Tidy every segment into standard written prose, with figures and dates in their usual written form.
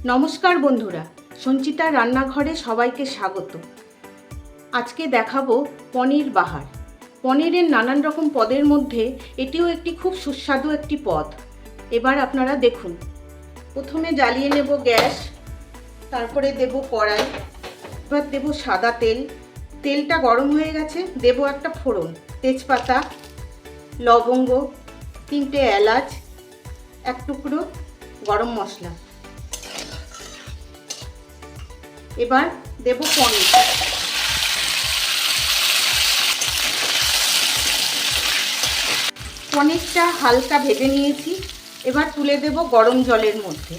নমস্কার বন্ধুরা, সঞ্চিতার রান্নাঘরে সবাইকে স্বাগত। আজকে দেখাবো পনির বাহার। পনিরের নানান রকম পদের মধ্যে এটিও একটি খুব সুস্বাদু একটি পদ। এবার আপনারা দেখুন। প্রথমে জ্বালিয়ে নেব গ্যাস, তারপরে দেব কড়াই, এবার দেব সাদা তেল। তেলটা গরম হয়ে গেছে, দেব একটা ফোড়ন, তেজপাতা, লবঙ্গ, 3টে এলাচ, এক টুকরো গরম মশলা। এবার দেব পনির। পনিরটা হালকা ভেজে নিয়েছি, এবার তুলে দেব গরম জলের মধ্যে।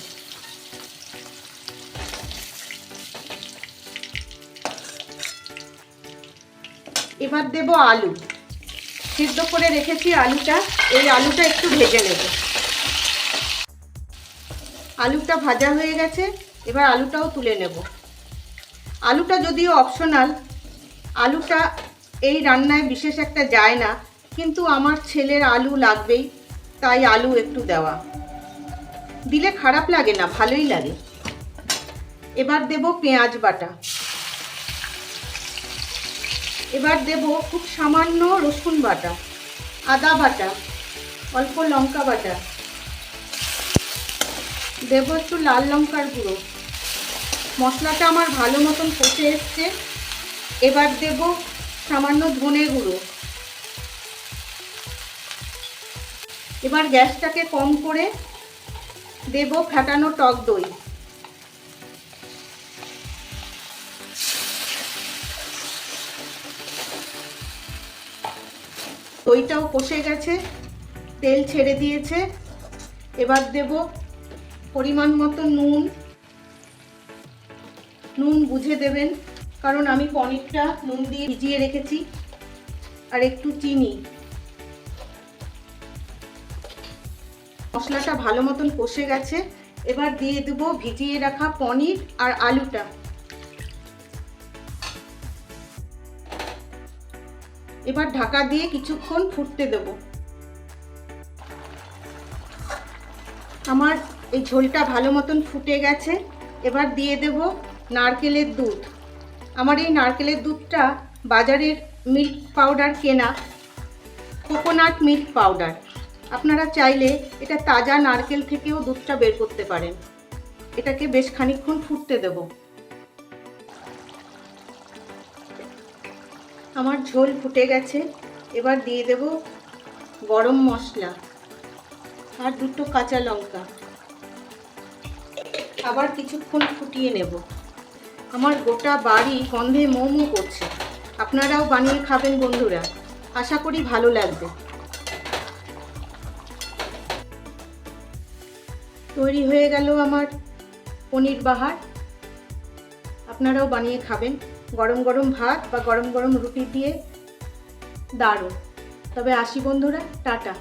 এবার দেব আলু, সিদ্ধ করে রেখেছি আলুটা, এই আলুটা একটু ভেজে নেব। আলুটা ভাজা হয়ে গেছে, এবার আলুটাও তুলে নেব। আলুটা যদিও অপশনাল, আলুটা এই রান্নায় বিশেষ একটা যায় না, কিন্তু আমার ছেলের আলু লাগবেই, তাই আলু একটু দেওয়া। দিলে খারাপ লাগে না, ভালোই লাগে। এবার দেব পেঁয়াজ বাটা। এবার দেব খুব সামান্য রসুন বাটা, আদা বাটা, অল্প লঙ্কা বাটা, দেব একটু লাল লঙ্কার গুঁড়ো। মশলাটা আমার ভালো মতন কষে এসছে, এবার দেব সামান্য ধনে গুঁড়ো। এবার গ্যাসটাকে কম করে দেব ফেটানো টক দই। দইটাও কষে গেছে, তেল ছেড়ে দিয়েছে। এবার দেব পরিমাণ মতো নুন। নুন বুঝে দেবেন, কারণ আমি পনিরটা নুন দিয়ে ভিজিয়ে রেখেছি। আর একটু চিনি। মশলাটা ভালো মতন কষে গেছে, এবার দিয়ে দেব ভিজিয়ে রাখা পনির আর আলুটা। এবার ঢাকা দিয়ে কিছুক্ষণ ফুটতে দেব। আমার এই ঝোলটা ভালো মতন ফুটে গেছে, এবার দিয়ে দেব নারকেলের দুধ। আমার এই নারকেলের দুধটা বাজারের মিল্ক পাউডার কেনা, কোকোনাট মিল্ক পাউডার। আপনারা চাইলে এটা তাজা নারকেল থেকেও দুধটা বের করতে পারেন। এটাকে বেশ খানিকক্ষণ ফুটতে দেব। আমার ঝোল ফুটে গেছে, এবার দিয়ে দেব গরম মশলা আর 2টো কাঁচা লঙ্কা। আবার কিছুক্ষণ ফুটিয়ে নেব। আমার গোটা বাড়ি গন্ধে মো মো করছে। আপনারাও বানিয়ে খাবেন বন্ধুরা, আশা করি ভালো লাগবে। তৈরি হয়ে গেল আমার পনির বাহার। আপনারাও বানিয়ে খাবেন, গরম গরম ভাত বা গরম গরম রুটি দিয়ে দারুণ। তবে আসি বন্ধুরা, টাটা।